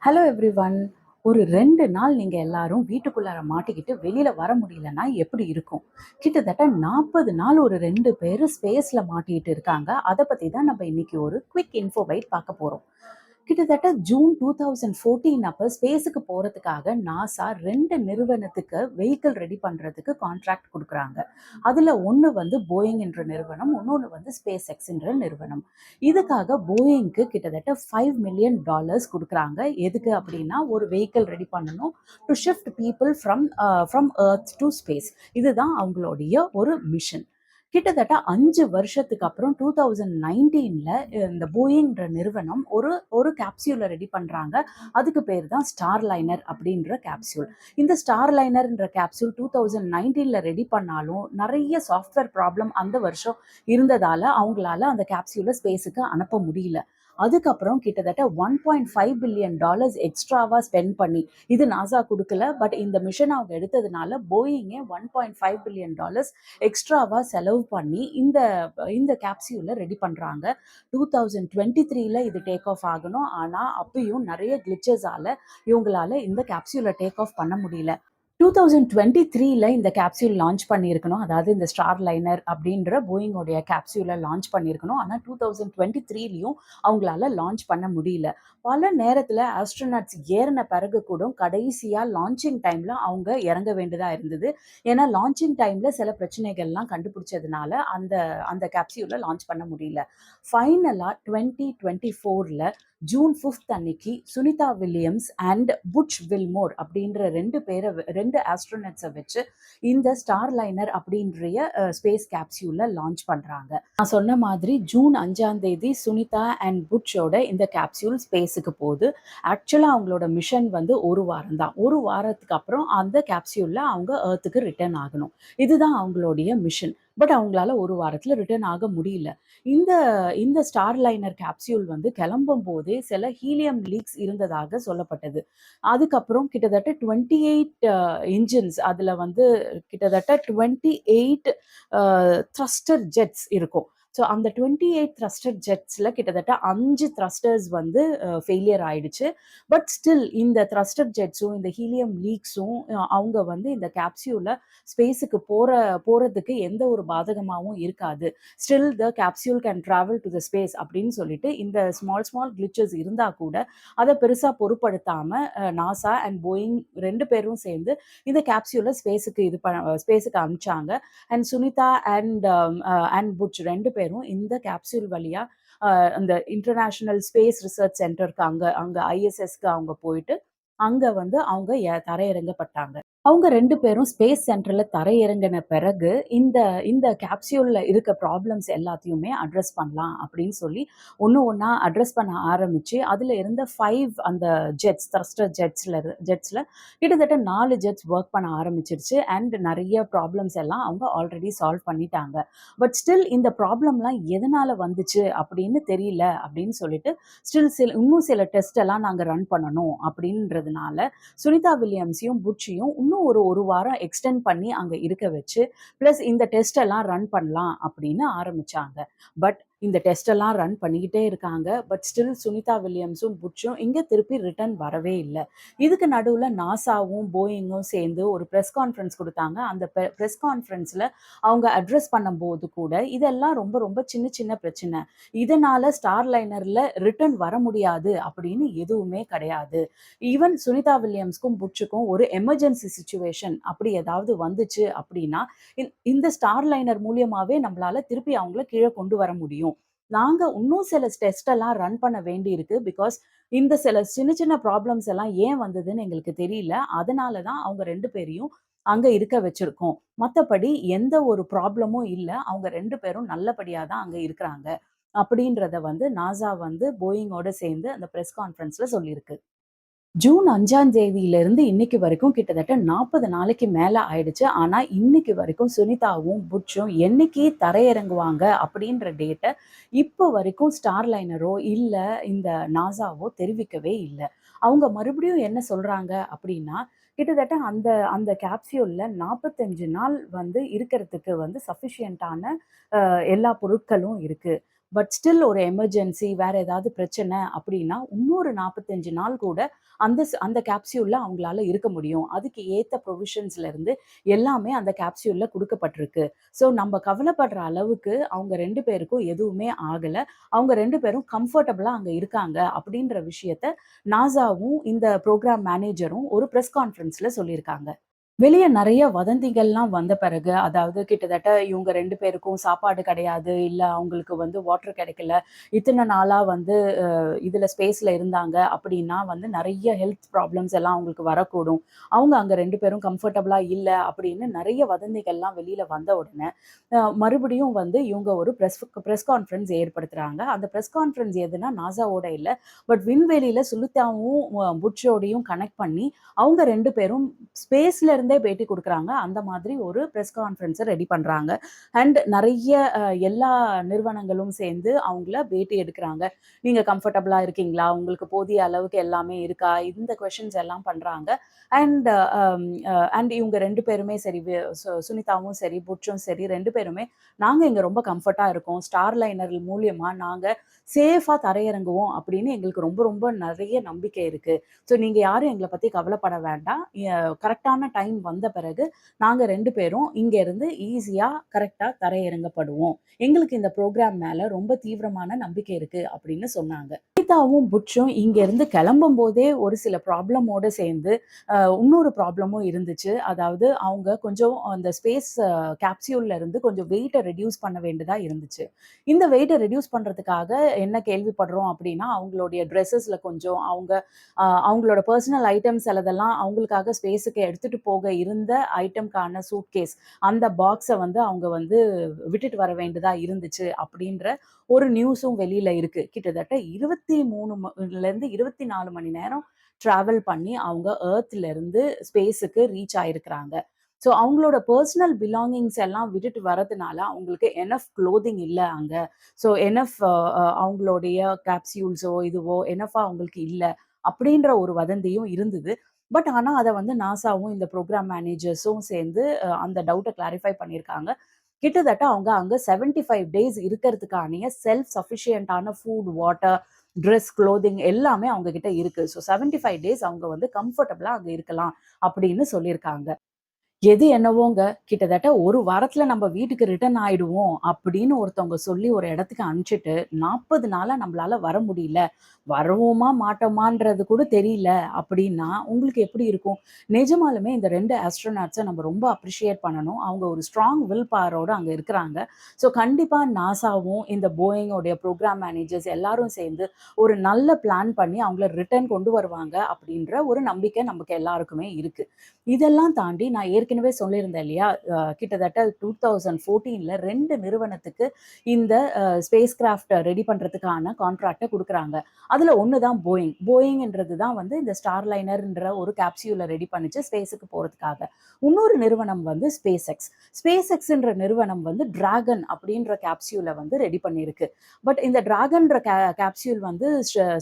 Hello everyone. ஒரு 2 நாள் நீங்க எல்லாரும் வீட்டுக்குள்ளார மாட்டிக்கிட்டு வெளியில வர முடியலன்னா எப்படி இருக்கும்? கிட்டத்தட்ட 40 நாள் ஒரு 2 பேரு ஸ்பேஸ்ல மாட்டிட்டு இருக்காங்க. அத பத்தி தான் நம்ம இன்னைக்கு ஒரு குயிக் இன்ஃபோ பைட் பார்க்க போறோம். கிட்டத்தட்ட ஜூன் 2014 அப்ப ஸ்பேஸுக்கு போறதுக்காக நாசா 2 நிறுவனத்துக்கு வெஹிக்கிள் ரெடி பண்றதுக்கு கான்ட்ராக்ட் குடுக்குறாங்க. அதுல ஒண்ணு வந்து போயிங் என்ற நிறுவனம், இன்னொன்னு வந்து ஸ்பேஸ் எக்ஸ் என்ற நிறுவனம். இதுக்காக போயிங்க்கு கிட்டத்தட்ட $5 மில்லியன் குடுக்குறாங்க. எதுக்கு அப்படின்னா, ஒரு வெஹிக்கிள் ரெடி பண்ணணும் to shift people from earth to space. இதுதான் அவங்களுடைய ஒரு மிஷன். கிட்டத்தட்ட 5 வருஷத்துக்கு அப்புறம் 2019ல இந்த போயிங்ன்ற நிறுவனம் ஒரு ஒரு கேப்சியூலை ரெடி பண்றாங்க. அதுக்கு பேர் தான் ஸ்டார் லைனர் அப்படின்ற கேப்சியூல். இந்த ஸ்டார் லைனர்ன்ற கேப்சியூல் 2019ல ரெடி பண்ணாலும் நிறைய சாஃப்ட்வேர் ப்ராப்ளம் அந்த வருஷம் இருந்ததால அவங்களால அந்த கேப்சியூலை ஸ்பேஸுக்கு அனுப்ப முடியல. அதுக்கப்புறம் கிட்டத்தட்ட $1.5 பில்லியன் எக்ஸ்ட்ராவா ஸ்பெண்ட் பண்ணி, இது நாசா கொடுக்கல, பட் இந்த மிஷன் அவங்க எடுத்ததுனால போயிங்கே $1.5 பில்லியன் எக்ஸ்ட்ராவா செலவு பண்ணி இந்த இந்த கேப்சியூலை ரெடி பண்றாங்க. 2023ல இது டேக் ஆஃப் ஆகணும். ஆனா அப்பயும் நிறைய கிளிச்சஸால இவங்களால இந்த கேப்சியூலை டேக் ஆஃப் பண்ண முடியல. 2023ல இந்த கேப்சியூல் லான்ச் பண்ணியிருக்கணும். அதாவது இந்த ஸ்டார் லைனர் அப்படின்ற போயிங்கோடைய கேப்சியூலை லான்ச் பண்ணியிருக்கணும். ஆனால் 2023லையும் அவங்களால லான்ச் பண்ண முடியல. பல நேரத்தில் ஆஸ்ட்ரோநாட்ஸ் ஏறின பிறகு கூட கடைசியாக லான்ச்சிங் டைமில் அவங்க இறங்க வேண்டியதாக இருந்தது. ஏன்னா லான்ச்சிங் டைமில் சில பிரச்சனைகள்லாம் கண்டுபிடிச்சதுனால அந்த அந்த கேப்சியூலை லான்ச் பண்ண முடியல. ஃபைனலாக 2024ல ஜூன் 5 அன்னைக்கு Sunita Williams and Butch Wilmore அப்படின்ற 2 ஆஸ்ட்ரோனட்ஸை வச்சு இந்த ஸ்டார் லைனர் அப்படின்ற ஸ்பேஸ் கேப்சியூலை லான்ச் பண்றாங்க. நான் சொன்ன மாதிரி ஜூன் 5ஆம் தேதி சுனிதா அண்ட் புட்சோட இந்த கேப்சியூல் ஸ்பேஸுக்கு போகுது. ஆக்சுவலாக அவங்களோட மிஷன் வந்து ஒரு வாரம் தான். ஒரு வாரத்துக்கு அப்புறம் அந்த கேப்சியூல்ல அவங்க எர்த்துக்கு ரிட்டர்ன் ஆகணும். இதுதான் அவங்களுடைய மிஷன். பட் அவங்களால ஒரு வாரத்தில் ரிட்டர்ன் ஆக முடியல. இந்த இந்த ஸ்டார் லைனர் கேப்சியூல் வந்து கிளம்பும் போதே சில ஹீலியம் லீக்ஸ் இருந்ததாக சொல்லப்பட்டது. அதுக்கப்புறம் கிட்டத்தட்ட 28 இன்ஜின்ஸ், அதில் வந்து கிட்டத்தட்ட 28 த்ரஸ்டர் ஜெட்ஸ் இருக்கும். ஸோ அந்த 28 த்ரஸ்டர் ஜெட்ஸில் கிட்டத்தட்ட 5 த்ரஸ்டர்ஸ் வந்து ஃபெயிலியர் ஆயிடுச்சு. பட் ஸ்டில் இந்த த்ரஸ்டர் ஜெட்ஸும் இந்த ஹீலியம் லீக்ஸும் அவங்க வந்து இந்த கேப்சியூலை ஸ்பேஸுக்கு போகிறதுக்கு எந்த ஒரு பாதகமாகவும் இருக்காது. Still the capsule can travel to the space அப்படின்னு சொல்லிட்டு இந்த ஸ்மால் கிளிச்சஸ் இருந்தால் கூட அதை பெருசாக பொருட்படுத்தாமல் நாசா அண்ட் போயிங் 2 பேரும் சேர்ந்து இந்த கேப்சியூலை ஸ்பேஸுக்கு அனுப்பிச்சாங்க. அண்ட் சுனிதா அண்ட் புட்ச் 2 பேரும் இந்த கேப்சியூல் வழியா அந்த இன்டர்நேஷனல் ஸ்பேஸ் ரிசர்ச் சென்டருக்கு அங்க அங்க ஐஎஸ்எஸ்க்கு அவங்க போயிட்டு அங்க வந்து அவங்க தரையிறங்கப்பட்டாங்க. அவங்க 2 பேரும் ஸ்பேஸ் சென்டர்ல தரையிறங்கின பிறகு இந்த இந்த கேப்சியூல்ல இருக்க ப்ராப்ளம்ஸ் எல்லாத்தையுமே அட்ரஸ் பண்ணலாம் அப்படின்னு சொல்லி ஒண்ணா அட்ரஸ் பண்ண ஆரம்பிச்சு அதுல இருந்த 5 அந்த த்ரஸ்டர் ஜெட்ஸ்ல கிட்டத்தட்ட 4 ஜெட்ஸ் ஒர்க் பண்ண ஆரம்பிச்சிருச்சு. அண்ட் நிறைய ப்ராப்ளம்ஸ் எல்லாம் அவங்க ஆல்ரெடி சால்வ் பண்ணிட்டாங்க. பட் ஸ்டில் இந்த ப்ராப்ளம்லாம் எதனால வந்துச்சு அப்படின்னு தெரியல அப்படின்னு சொல்லிட்டு ஸ்டில் இன்னும் சில டெஸ்ட் எல்லாம் நாங்க ரன் பண்ணணும் அப்படின்றதுனால சுனிதா வில்லியம்ஸையும் புட்சியும் இன்னும் ஒரு வாரம் எக்ஸ்டெண்ட் பண்ணி அங்க இருக்க வச்சு பிளஸ் இந்த டெஸ்ட் எல்லாம் ரன் பண்ணலாம் அப்படின்னு ஆரம்பிச்சாங்க. பட் இந்த டெஸ்ட் எல்லாம் ரன் பண்ணிக்கிட்டே இருக்காங்க. பட் ஸ்டில் சுனிதா வில்லியம்ஸும் புட்சும் இங்க திருப்பி ரிட்டர்ன் வரவே இல்லை. இதுக்கு நடுவுல நாசாவும் போயிங்கும் சேர்ந்து ஒரு ப்ரெஸ் கான்ஃபரன்ஸ் கொடுத்தாங்க. அந்த ப்ரெஸ் கான்ஃபரன்ஸ்ல அவங்க அட்ரஸ் பண்ணும்போது கூட இதெல்லாம் ரொம்ப ரொம்ப சின்ன சின்ன பிரச்சனை, இதனால ஸ்டார் லைனர்ல ரிட்டர்ன் வர முடியாது அப்படின்னு எதுவுமே கிடையாது. ஈவன் சுனிதா வில்லியம்ஸ்க்கும் புட்சுக்கும் ஒரு எமர்ஜென்சி சுச்சுவேஷன் அப்படி ஏதாவது வந்துச்சு அப்படின்னா இந்த ஸ்டார் லைனர் மூலியமாவே நம்மளால திருப்பி அவங்கள கீழே கொண்டு வர முடியும். நாங்க இன்னும் சில டெஸ்ட் எல்லாம் ரன் பண்ண வேண்டி இருக்கு. பிகாஸ் இந்த சில சின்ன சின்ன ப்ராப்ளம்ஸ் எல்லாம் ஏன் வந்ததுன்னு எங்களுக்கு தெரியல. அதனால தான் அவங்க 2 பேரையும் அங்க இருக்க வச்சிருக்கோம். மத்தபடி எந்த ஒரு ப்ராப்ளமும் இல்ல. அவங்க 2 பேரும் நல்லபடியா தான் அங்க இருக்கிறாங்க. அப்படின்றத வந்து நாசா வந்து போயிங்கோட சேர்ந்து அந்த பிரஸ் கான்ஃபரன்ஸ்ல சொல்லியிருக்கு. ஜூன் 5ஆம் தேதியிலிருந்து இன்னைக்கு வரைக்கும் கிட்டத்தட்ட 40 நாளைக்கு மேல ஆயிடுச்சு. ஆனா இன்னைக்கு வரைக்கும் சுனிதாவும் புட்சும் என்னைக்கு தரையிறங்குவாங்க அப்படின்ற டேட்டை இப்போ வரைக்கும் ஸ்டார் லைனரோ இல்ல இந்த நாசாவோ தெரிவிக்கவே இல்லை. அவங்க மறுபடியும் என்ன சொல்றாங்க அப்படின்னா, கிட்டத்தட்ட அந்த அந்த கேப்சியூல்ல 45 நாள் வந்து இருக்கிறதுக்கு வந்து சஃபிஷியன்டான எல்லா பொருட்களும் இருக்கு. பட் ஸ்டில் ஒரு எமர்ஜென்சி வேற ஏதாவது பிரச்சனை அப்படின்னா, இன்னொரு 45 நாள் கூட அந்த கேப்சூல்ல அவங்களால இருக்க முடியும். அதுக்கு ஏத்த ப்ரொவிஷன்ஸ்ல இருந்து எல்லாமே அந்த கேப்சூல்ல குடுக்கப்பட்டிருக்கு. ஸோ நம்ம கவலைப்படுற அளவுக்கு அவங்க 2 பேருக்கும் எதுவுமே ஆகல. அவங்க 2 பேரும் கம்ஃபர்டபுளா அங்க இருக்காங்க அப்படின்ற விஷயத்த நாசாவும், இந்த புரோகிராம் மேனேஜரும் ஒரு பிரஸ் கான்ஃபரன்ஸ்ல சொல்லியிருக்காங்க. வெளிய நெறைய வதந்திகள்லாம் வந்த பிறகு, அதாவது கிட்டத்தட்ட இவங்க 2 பேருக்கும் சாப்பாடு கிடையாது, இல்ல அவங்களுக்கு வந்து வாட்டர் கிடைக்கல, இத்தன நாளா வந்து இதுல ஸ்பேஸ்ல இருந்தாங்க அப்படின்னா வந்து நெறைய ஹெல்த் ப்ராப்ளம்ஸ் எல்லாம் அவங்களுக்கு வரக்கூடும். அவங்க அங்க 2 பேரும் கம்ஃபர்டபுளா இல்ல அப்படின்னு நெறைய வதந்திகள்லாம் வெளியில வந்த உடனே, மறுபடியும் வந்து இவங்க ஒரு பிரஸ் கான்ஃபரன்ஸ் ஏற்படுத்துறாங்க. அந்த பிரஸ் கான்ஃபரன்ஸ் எதுனா நாசாவோட இல்ல, பட் விண்வெளியில சுனிதாவும், புட்சோடையும் கனெக்ட் பண்ணி அவங்க 2 பேரும் ஸ்பேஸ்ல இருந்தே பேட்டி குடுக்குறாங்க. அந்த மாதிரி ஒரு பிரஸ் கான்ஃபரன்ஸ ரெடி பண்றாங்க. அண்ட் நெறைய எல்லா நிறுவனங்களும் சேர்ந்து அவங்கள பேட்டி எடுக்குறாங்க. நீங்க கம்ஃபர்டபுளா இருக்கீங்களா? உங்களுக்கு போதிய அளவுக்கு எல்லாமே இருக்கா? இந்த கொஸ்டின்ஸ் எல்லாம் பண்றாங்க. அண்ட் அண்ட் இவங்க 2 பேருமே சரி, சுனிதாவும் சரி, புட்சும் சரி 2 பேருமே, "நாங்க இங்க ரொம்ப கம்ஃபர்ட்டா இருக்கோம். ஸ்டார் லைனர் மூலியமா நாங்க சேஃபா தரையிறங்குவோம் அப்படின்னு எங்களுக்கு ரொம்ப ரொம்ப நெறைய நம்பிக்கை இருக்கு. ஸோ நீங்க யாரும் எங்கள பத்தி கவலைப்பட வேண்டாம். கரெக்ட்டான டைம் வந்த பிறகு நாங்க 2 பேரும் இங்க இருந்து ஈஸியா கரெக்ட்டா தரையிறங்கப்படுவோம். எங்களுக்கு இந்த புரோகிராம் மேல ரொம்ப தீவிரமான நம்பிக்கை இருக்கு" அப்படின்னு சொன்னாங்க. கீதாவும், புட்சும் இங்கேருந்து கிளம்பும்போதே ஒரு சில ப்ராப்ளமோட சேர்ந்து, இன்னொரு ப்ராப்ளமும் இருந்துச்சு. அதாவது அவங்க கொஞ்சம் அந்த ஸ்பேஸ் கேப்சியூல்ல இருந்து கொஞ்சம் வெயிட்ட ரெட்யூஸ் பண்ண வேண்டியதா இருந்துச்சு. இந்த வெயிட்ட ரெட்யூஸ் பண்றதுக்காக என்ன கேள்விப்படுறோம் அப்படின்னா, அவங்களுடைய ட்ரெஸ்ஸஸ்ல கொஞ்சம் அவங்களோட பெர்சனல் ஐட்டம்ஸ் சிலதெல்லாம் அவங்களுக்காக ஸ்பேஸுக்கு எடுத்துட்டு போக இருந்த ஐட்டம்க்கான சூட்கேஸ், அந்த பாக்ஸ வந்து அவங்க வந்து விட்டுட்டு வர வேண்டியதா இருந்துச்சு அப்படின்ற ஒரு நியூஸும் வெளியில இருக்கு. கிட்டத்தட்ட 23 லேருந்து 24 மணி நேரம் டிராவல் பண்ணி அவங்க எர்த்ல இருந்து ஸ்பேஸுக்கு ரீச் ஆயிருக்கிறாங்க. ஸோ அவங்களோட பெர்சனல் பிலாங்கிங்ஸ் எல்லாம் விட்டுட்டு வரதுனால அவங்களுக்கு எனஃப் குளோதிங் இல்ல அங்க. ஸோ எனஃப் அவங்களுடைய கேப்சியூல்ஸோ இதுவோ எனஃபா அவங்களுக்கு இல்ல. அப்படின்ற ஒரு வதந்தியும் இருந்தது. பட் ஆனா அத வந்து நாசாவும் இந்த புரோகிராம் மேனேஜர்ஸும் சேர்ந்து அந்த டவுட்ட கிளாரிஃபை பண்ணியிருக்காங்க. கிட்டத்தட்ட அவங்க அங்க 75 டேஸ் இருக்கறதுக்கான செல்ஃப் சஃபிஷியன்ட்டான ஃபுட், வாட்டர், ட்ரெஸ், குளோத்திங் எல்லாமே அவங்க கிட்ட இருக்கு. ஸோ 75 டேஸ் அவங்க வந்து கம்ஃபர்டபுளா அங்க இருக்கலாம் அப்படின்னு சொல்லியிருக்காங்க. எது என்னவோங்க, கிட்டத்தட்ட 1 வாரத்துல நம்ம வீட்டுக்கு ரிட்டர்ன் ஆயிடுவோம் அப்படின்னு ஒருத்தவங்க சொல்லி ஒரு இடத்துக்கு அனுப்பிச்சுட்டு, 40 நாளா நம்மளால வர முடியல. வருவோமா, மாட்டோமான்றது கூட தெரியல அப்படின்னா, உங்களுக்கு எப்படி இருக்கும்? நிஜமாலுமே இந்த 2 ஆஸ்ட்ரோநாட்ஸ நம்ம ரொம்ப அப்ரிஷியேட் பண்ணணும். அவங்க ஒரு ஸ்ட்ராங் வில் பவரோட அங்க இருக்கிறாங்க. ஸோ கண்டிப்பா நாசாவும், இந்த போயிங் உடைய புரோகிராம் மேனேஜர்ஸ் எல்லாரும் சேர்ந்து ஒரு நல்ல பிளான் பண்ணி அவங்கள ரிட்டர்ன் கொண்டு வருவாங்க அப்படின்ற ஒரு நம்பிக்கை நமக்கு எல்லாருக்குமே இருக்கு. இதெல்லாம் தாண்டி நான் ஏற்கனவே சொல்லியிருந்தேன் இல்லையா? கிட்டத்தட்ட 2014ல 2 நிறுவனத்துக்கு இந்த ஸ்பேஸ் கிராஃப்ட் ரெடி பண்றதுக்கான கான்ட்ராக்ட்ட குடுக்குறாங்க. அதுல ஒண்ணு தான் போயிங். போயிங்ன்றது தான் வந்து இந்த ஸ்டார் லைனர்ன்ற ஒரு கேப்சியூல ரெடி பண்ணுச்சு ஸ்பேஸுக்கு போறதுக்காக. இன்னொரு நிறுவனம் வந்து ஸ்பேஸ் எக்ஸ். ஸ்பேஸ் எக்ஸ்ன்ற நிறுவனம் வந்து டிராகன் அப்படின்ற கேப்சியூல வந்து ரெடி பண்ணியிருக்கு. பட் இந்த டிராகன்ற கேப்சியூல் வந்து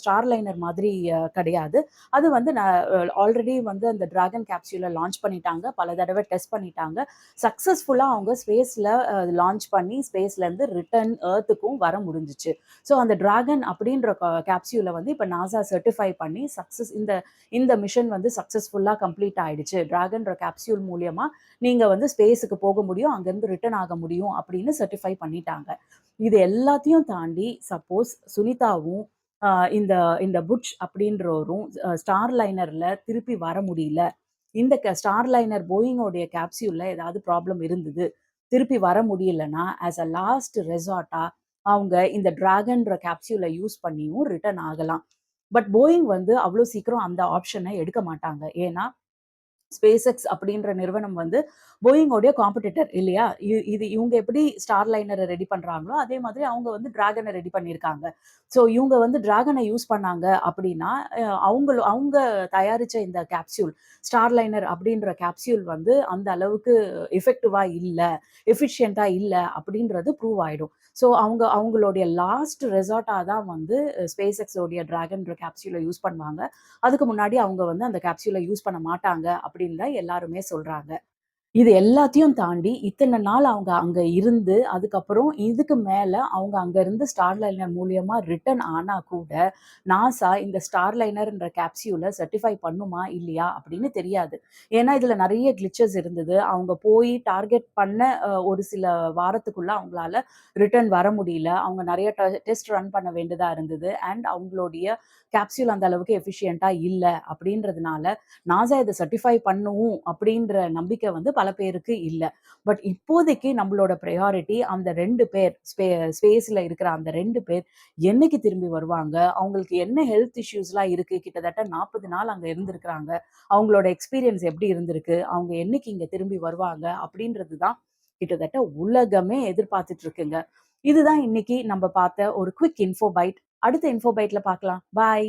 ஸ்டார் லைனர் மாதிரி கிடையாது. அது வந்து ஆல்ரெடி வந்து அந்த டிராகன் கேப்சியூல லான்ச் பண்ணிட்டாங்க. பல தடவ டெஸ்ட் பண்ணிட்டாங்க. சக்சஸ்ஃபுல்லா அவங்க ஸ்பேஸ்ல லான்ச் பண்ணி ஸ்பேஸ்லேருந்து ரிட்டர்ன் எர்த்துக்கும் வர முடிஞ்சுச்சு. ஸோ அந்த டிராகன் அப்படின்ற கேப்சியூல வந்து இப்ப நாசா சர்டிஃபை பண்ணி இந்த இந்த மிஷன் வந்து சக்சஸ்ஃபுல்லா கம்ப்ளீட் ஆயிடுச்சு. டிராகன்ற கேப்சியூல் மூலியமா நீங்க வந்து ஸ்பேஸுக்கு போக முடியும். அங்கருந்து ரிட்டர்ன் ஆக முடியும் அப்படின்னு சர்டிஃபை பண்ணிட்டாங்க. இது எல்லாத்தையும் தாண்டி சப்போஸ் சுனிதாவும், அ இந்த இந்த புட்ச் அப்படின்றவரும் ஸ்டார் லைனர்ல திருப்பி வர முடியல. இந்த ஸ்டார் லைனர் போயிங்கோடைய கேப்சியூல்ல ஏதாவது ப்ராப்ளம் இருந்தது. திருப்பி வர முடியலன்னா, ஆஸ் அ லாஸ்ட் ரெசார்ட்டா அவங்க இந்த டிராகன்ற கேப்சியூல யூஸ் பண்ணியும் ரிட்டர்ன் ஆகலாம். பட் போயிங் வந்து அவ்ளோ சீக்கிரம் அந்த ஆப்ஷன எடுக்க மாட்டாங்க. ஏன்னா SpaceX அப்படின்ற நிறுவனம் வந்து போயிங்கோடைய காம்படிட்டர் இல்லையா? இது இவங்க எப்படி ஸ்டார் லைனர ரெடி பண்றாங்களோ, அதே மாதிரி அவங்க வந்து டிராகன ரெடி பண்ணியிருக்காங்க. ஸோ இவங்க வந்து டிராகன யூஸ் பண்ணாங்க அப்படின்னா, அவங்க தயாரிச்ச இந்த கேப்சூல், ஸ்டார் லைனர் அப்படின்ற கேப்சூல் வந்து அந்த அளவுக்கு எஃபெக்டிவா இல்ல, எஃபிஷியன்ட்டா இல்ல அப்படின்றது ப்ரூவ் ஆயிடும். ஸோ அவங்களுடைய லாஸ்ட் ரெசார்ட்டா தான் வந்து SpaceX உடைய டிராகன்ற கேப்சூல யூஸ் பண்ணுவாங்க. அதுக்கு முன்னாடி அவங்க வந்து அந்த கேப்சூல யூஸ் பண்ண மாட்டாங்க அப்படின்னு தான் எல்லாருமே சொல்றாங்க. இது எல்லாத்தையும் தாண்டி இத்தனை நாள் அவங்க அங்க இருந்து, அதுக்கப்புறம் இதுக்கு மேல அவங்க அங்க இருந்து ஸ்டார்லைனர் மூலியமா ரிட்டர்ன் ஆனா கூட, நாசா இந்த ஸ்டார்லைனர்ன்ற கேப்சியூல சர்ட்டிஃபை பண்ணுமா? இல்லையா? அப்படின்னு தெரியாது. ஏன்னா இதுல நெறைய கிளிச்சஸ் இருந்தது. அவங்க போய் டார்கெட் பண்ண ஒரு சில வாரத்துக்குள்ள அவங்களால ரிட்டர்ன் வர முடியல. அவங்க நெறைய டெஸ்ட் ரன் பண்ண வேண்டியதா இருந்தது. அண்ட் அவங்களுடைய கேப்சியூல் அந்த அளவுக்கு எஃபிஷியன்ட்டா இல்ல அப்படின்றதுனால, நாசா இத சர்ட்டிஃபை பண்ணும் அப்படின்ற நம்பிக்கை வந்து பல பேருக்கு இல்ல. பட் இப்போதைக்கு நம்மளோட பிரையாரிட்டி அந்த 2 பேர் ஸ்பேஸ்ல இருக்கிற அந்த 2 பேர் என்னைக்கு திரும்பி வருவாங்க? அவங்களுக்கு என்ன ஹெல்த் இஷ்யூஸ்லாம் இருக்கு? கிட்டத்தட்ட 40 நாள் அங்க இருந்திருக்கிறாங்க. அவங்களோட எக்ஸ்பீரியன்ஸ் எப்படி இருந்திருக்கு? அவங்க என்னைக்கு இங்க திரும்பி வருவாங்க? அப்படின்றது தான் கிட்டத்தட்ட உலகமே எதிர்பார்த்துட்டு இருக்குங்க. இதுதான் இன்னைக்கு நம்ம பார்த்த ஒரு குயிக் இன்ஃபோ பைட். அடுத்த இன்ஃபோ பைட்ல பார்க்கலாம். பாய்.